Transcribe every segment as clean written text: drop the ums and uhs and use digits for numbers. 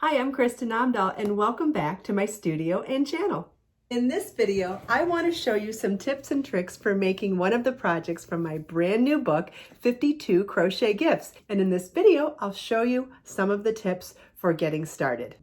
Hi, I'm Kristen Amdahl and welcome back to my studio and channel. In this video, I want to show you some tips and tricks for making one of the projects from my brand new book, 52 Crochet Gifts. And in this video, I'll show you some of the tips for getting started.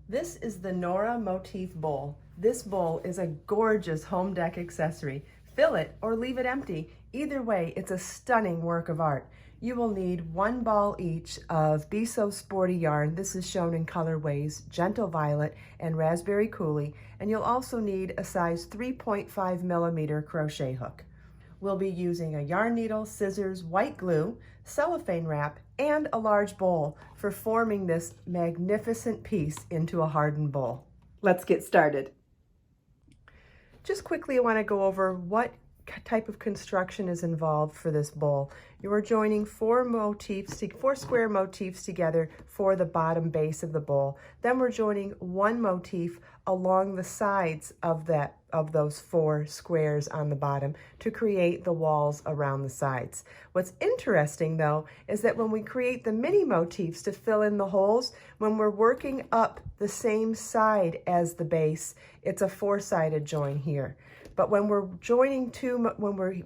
This is the Norah Motif bowl. This bowl is a gorgeous home deck accessory. Fill it or leave it empty. Either way, it's a stunning work of art. You will need 1 ball each of Be So Sporty yarn. This is shown in colorways Gentle Violet and Raspberry Coulis, and you'll also need a size 3.5 millimeter crochet hook. We'll be using a yarn needle, scissors, white glue, cellophane wrap, and a large bowl for forming this magnificent piece into a hardened bowl. Let's get started. Just quickly, I want to go over what type of construction is involved for this bowl. You are joining 4 square motifs together for the bottom base of the bowl. Then we're joining 1 motif along the sides of those 4 squares on the bottom to create the walls around the sides. What's interesting though is that when we create the mini motifs to fill in the holes, when we're working up the same side as the base, it's a 4-sided join here. But when we're joining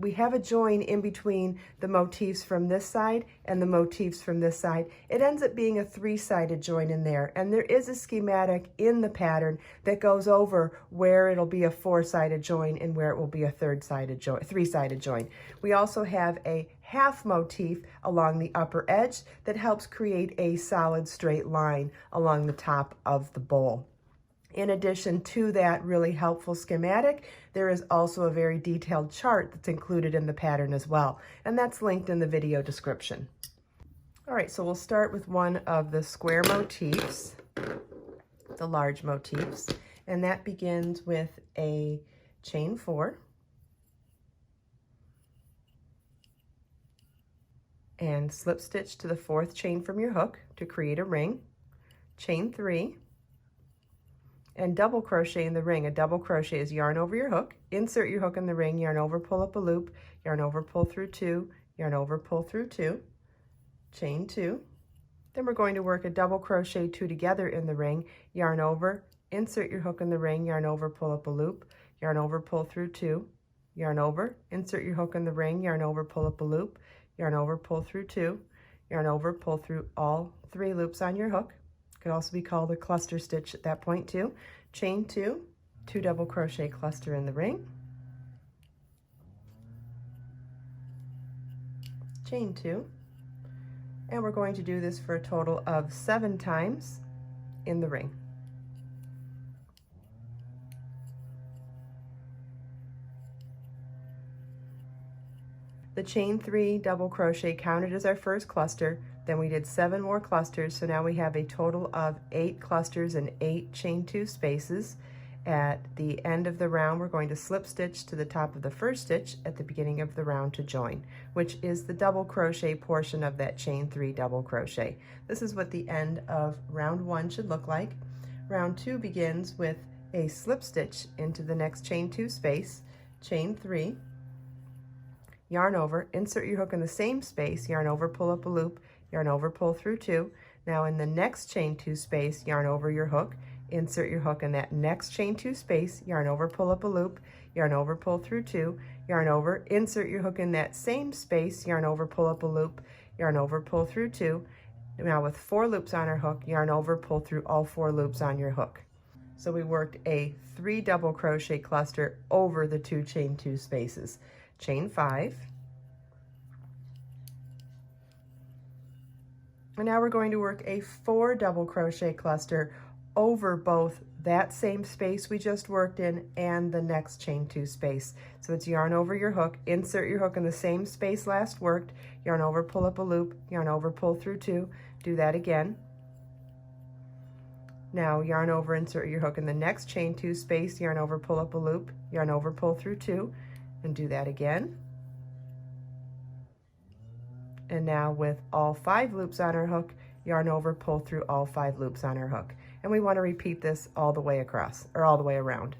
we have a join in between the motifs from this side and the motifs from this side, it ends up being a 3-sided join in there. And there is a schematic in the pattern that goes over where it'll be a 4-sided join and where it will be a 3-sided join. We also have a half motif along the upper edge that helps create a solid straight line along the top of the bowl. In addition to that really helpful schematic, there is also a very detailed chart that's included in the pattern as well, and that's linked in the video description. All right, so we'll start with one of the square motifs, the large motifs, and that begins with a chain 4, and slip stitch to the 4th chain from your hook to create a ring, chain 3, and double crochet in the ring. A double crochet is yarn over your hook, insert your hook in the ring, yarn over, pull up a loop, yarn over, pull through 2, yarn over, pull through 2, chain 2. Then we're going to work a double crochet 2 together in the ring, yarn over, insert your hook in the ring, yarn over, pull up a loop, yarn over, pull through 2, yarn over, insert your hook in the ring, yarn over, pull up a loop, yarn over, pull through 2, yarn over, pull through all 3 loops on your hook. Could also be called a cluster stitch at that point too. Chain 2, 2 double crochet cluster in the ring, chain 2, and we're going to do this for a total of 7 times in the ring. The chain 3 double crochet counted as our first cluster. Then we did 7 more clusters, so now we have a total of 8 clusters and 8 chain 2 spaces. At the end of the round, we're going to slip stitch to the top of the first stitch at the beginning of the round to join, which is the double crochet portion of that chain 3 double crochet. This is what the end of round 1 should look like. Round 2 begins with a slip stitch into the next chain 2 space, chain 3, yarn over, insert your hook in the same space, yarn over, pull up a loop, yarn over, pull through 2. Now in the next chain 2 space, yarn over your hook, insert your hook in that next chain 2 space, yarn over, pull up a loop, yarn over, pull through 2, yarn over, insert your hook in that same space, yarn over, pull up a loop, yarn over, pull through 2. Now with 4 loops on our hook, yarn over, pull through all 4 loops on your hook. So we worked a 3 double crochet cluster over the 2 chain 2 spaces. Chain 5. And now we're going to work a 4 double crochet cluster over both that same space we just worked in and the next chain 2 space. So it's yarn over your hook, insert your hook in the same space last worked, yarn over, pull up a loop, yarn over, pull through 2, do that again. Now yarn over, insert your hook in the next chain 2 space, yarn over, pull up a loop, yarn over, pull through 2, and do that again. And now with all 5 loops on our hook, yarn over, pull through all 5 loops on our hook. And we want to repeat this all the way across, or all the way around.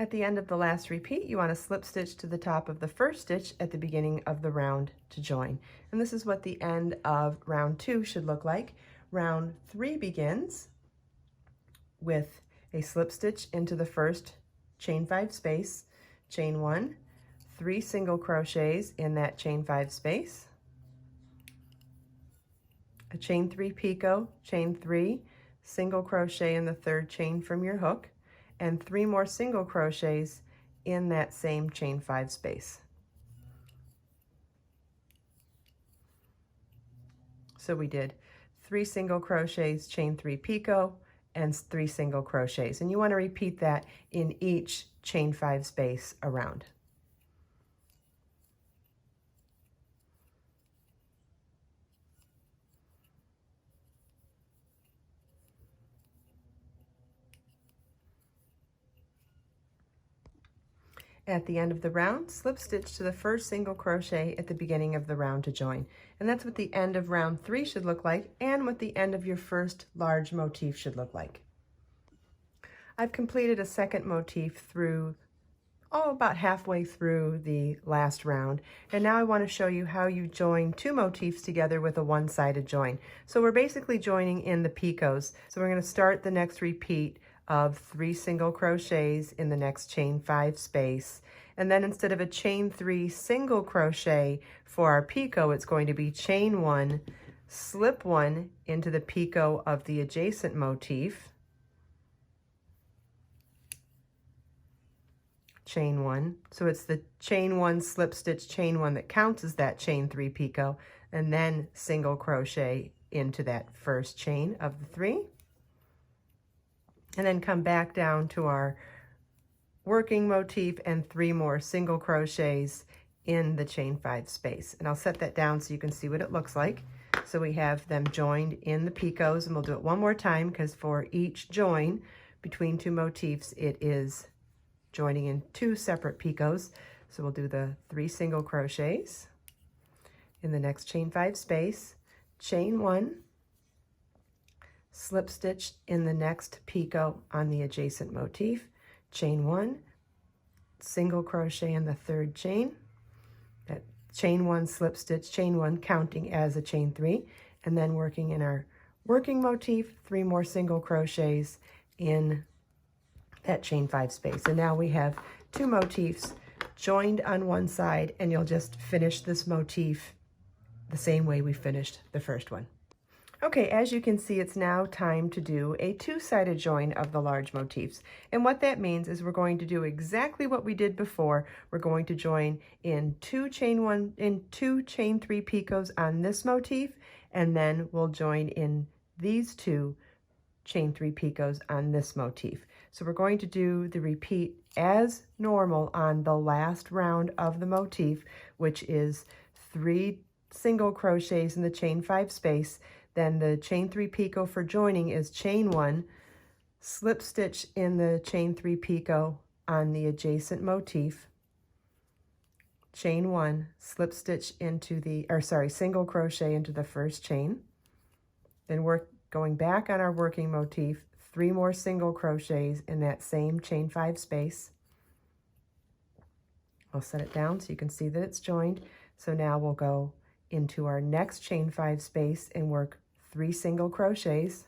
At the end of the last repeat, you want to slip stitch to the top of the first stitch at the beginning of the round to join. And this is what the end of round 2 should look like. Round 3 begins with a slip stitch into the first chain 5 space, chain 1, 3 single crochets in that chain 5 space, a chain 3 picot, chain 3, single crochet in the third chain from your hook, and 3 more single crochets in that same chain 5 space. So we did 3 single crochets, chain 3 picot, and 3 single crochets. And you want to repeat that in each chain 5 space around. At the end of the round, slip stitch to the first single crochet at the beginning of the round to join. And that's what the end of round 3 should look like, and what the end of your first large motif should look like. I've completed a second motif through, about halfway through the last round. And now I want to show you how you join 2 motifs together with a one-sided join. So we're basically joining in the picots. So we're going to start the next repeat of 3 single crochets in the next chain 5 space. And then instead of a chain 3 single crochet for our picot, it's going to be chain 1, slip 1 into the picot of the adjacent motif, chain 1. So it's the chain 1, slip stitch, chain 1 that counts as that chain 3 picot, and then single crochet into that first chain of the 3. And then come back down to our working motif and 3 more single crochets in the chain 5 space. And I'll set that down so you can see what it looks like. So we have them joined in the picots, and we'll do it one more time because for each join between 2 motifs, it is joining in 2 separate picots. So we'll do the 3 single crochets in the next chain 5 space, chain 1, slip stitch in the next picot on the adjacent motif, chain 1, single crochet in the third chain, that chain 1, slip stitch, chain 1 counting as a chain 3, and then working in our working motif, 3 more single crochets in that chain 5 space. And now we have 2 motifs joined on one side, and you'll just finish this motif the same way we finished the first one. Okay, as you can see, it's now time to do a 2-sided join of the large motifs. And what that means is we're going to do exactly what we did before. We're going to join in 2 chain 3 picots on this motif, and then we'll join in these 2 chain 3 picots on this motif. So we're going to do the repeat as normal on the last round of the motif, which is 3 single crochets in the chain 5 space. Then the chain 3 picot for joining is chain 1, slip stitch in the chain 3 picot on the adjacent motif, chain 1, slip stitch into the, single crochet into the first chain. Then going back on our working motif, 3 more single crochets in that same chain 5 space. I'll set it down so you can see that it's joined. So now we'll go into our next chain 5 space and work 3 single crochets,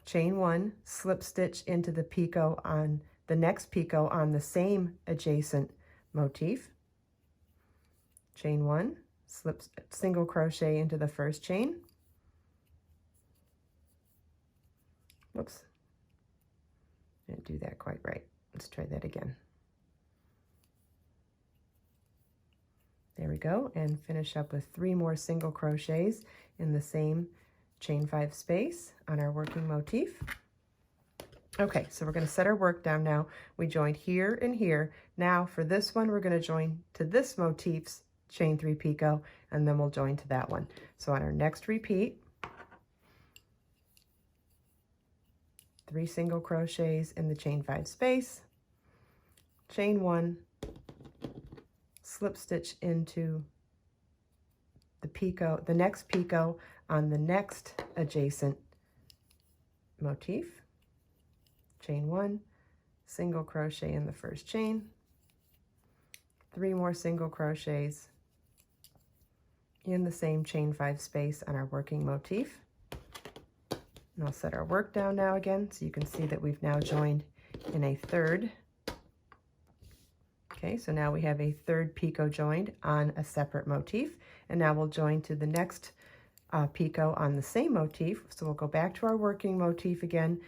chain 1, slip stitch into the picot on the next picot on the same adjacent motif, chain 1, single crochet into the first chain. Whoops, didn't do that quite right. Let's try that again. There we go, and finish up with 3 more single crochets in the same chain 5 space on our working motif. Okay, so we're going to set our work down now. We joined here and here. Now for this one, we're going to join to this motif's chain 3 picot, and then we'll join to that one. So on our next repeat, 3 single crochets in the chain 5 space, chain 1, slip stitch into the picot, the next picot on the next adjacent motif, chain 1, single crochet in the first chain, 3 more single crochets in the same chain 5 space on our working motif. And I'll set our work down now again so you can see that we've now joined in a third. Okay, so now we have a third picot joined on a separate motif, and now we'll join to the next picot on the same motif. So we'll go back to our working motif again,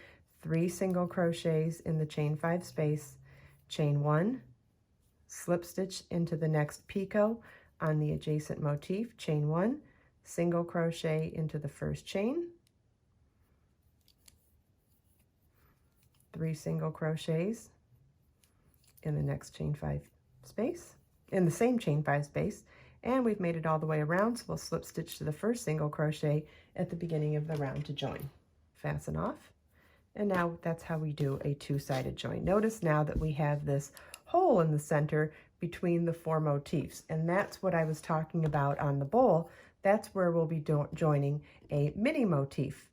3 single crochets in the chain 5 space, chain 1, slip stitch into the next picot on the adjacent motif, chain 1, single crochet into the first chain, 3 single crochets in the next chain 5 space, in the same chain 5 space, and we've made it all the way around, so we'll slip stitch to the first single crochet at the beginning of the round to join. Fasten off, and now that's how we do a two-sided join. Notice now that we have this hole in the center between the 4 motifs, and that's what I was talking about on the bowl. That's where we'll be joining a mini motif.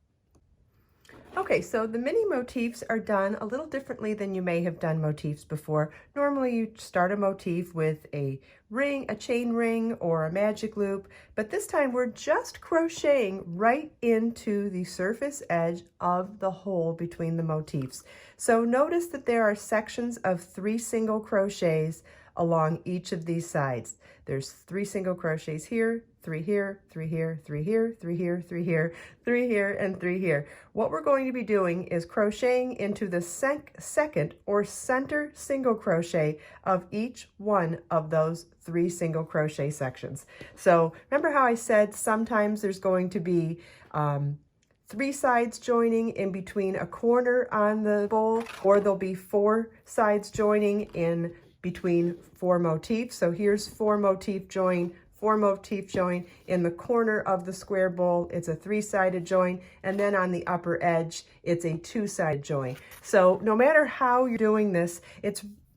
Okay, so the mini motifs are done a little differently than you may have done motifs before. Normally you start a motif with a ring, a chain ring, or a magic loop, but this time we're just crocheting right into the surface edge of the hole between the motifs. So notice that there are sections of 3 single crochets along each of these sides. There's 3 single crochets here, 3 here, 3 here, 3 here, 3 here, 3 here, 3 here, and 3 here. What we're going to be doing is crocheting into the second or center single crochet of each one of those 3 single crochet sections. So remember how I said sometimes there's going to be 3 sides joining in between a corner on the bowl, or there'll be 4 sides joining in between 4 motifs. So here's 4 motif join, 4 motif join. In the corner of the square bowl, it's a 3-sided join, and then on the upper edge, it's a 2-sided join. So no matter how you're doing this,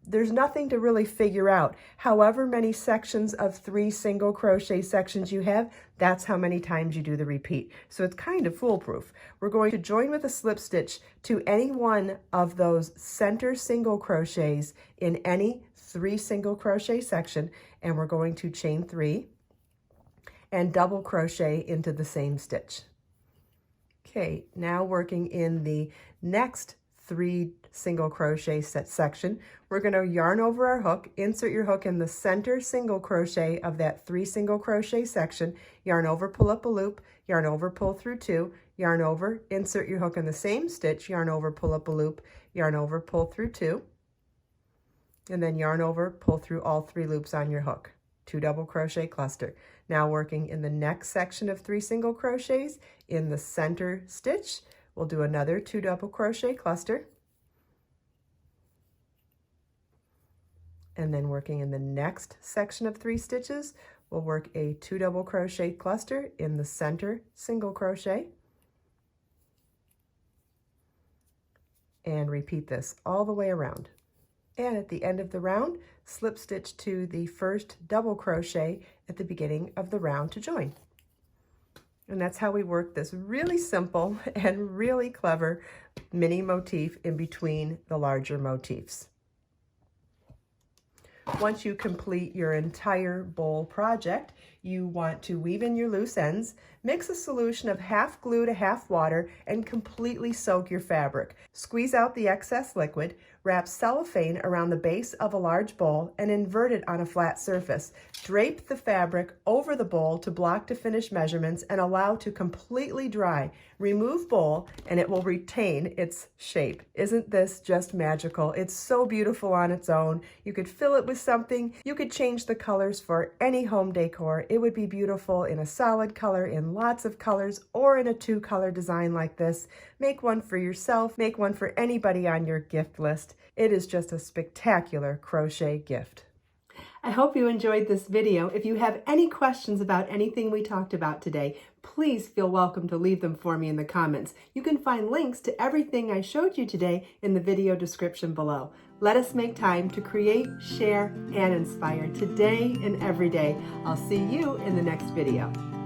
there's nothing to really figure out. However many sections of 3 single crochet sections you have, that's how many times you do the repeat. So it's kind of foolproof. We're going to join with a slip stitch to any one of those center single crochets in any 3 single crochet section, and we're going to chain 3 and double crochet into the same stitch. Okay, now working in the next 3 single crochet section, we're going to yarn over our hook, insert your hook in the center single crochet of that 3 single crochet section, yarn over, pull up a loop, yarn over, pull through 2, yarn over, insert your hook in the same stitch, yarn over, pull up a loop, yarn over, pull through 2, and then yarn over, pull through all 3 loops on your hook. 2 double crochet cluster. Now working in the next section of 3 single crochets in the center stitch, we'll do another 2 double crochet cluster. And then working in the next section of 3 stitches, we'll work a 2 double crochet cluster in the center single crochet. And repeat this all the way around. And at the end of the round, slip stitch to the first double crochet at the beginning of the round to join. And that's how we work this really simple and really clever mini motif in between the larger motifs. Once you complete your entire bowl project, you want to weave in your loose ends, mix a solution of half glue to half water, and completely soak your fabric. Squeeze out the excess liquid, wrap cellophane around the base of a large bowl, and invert it on a flat surface. Drape the fabric over the bowl to block to finish measurements and allow to completely dry. Remove bowl and it will retain its shape. Isn't this just magical? It's so beautiful on its own. You could fill it with something. You could change the colors for any home decor. It would be beautiful in a solid color, in lots of colors, or in a 2-color design like this. Make one for yourself. Make one for anybody on your gift list. It is just a spectacular crochet gift. I hope you enjoyed this video. If you have any questions about anything we talked about today, please feel welcome to leave them for me in the comments. You can find links to everything I showed you today in the video description below. Let us make time to create, share, and inspire today and every day. I'll see you in the next video.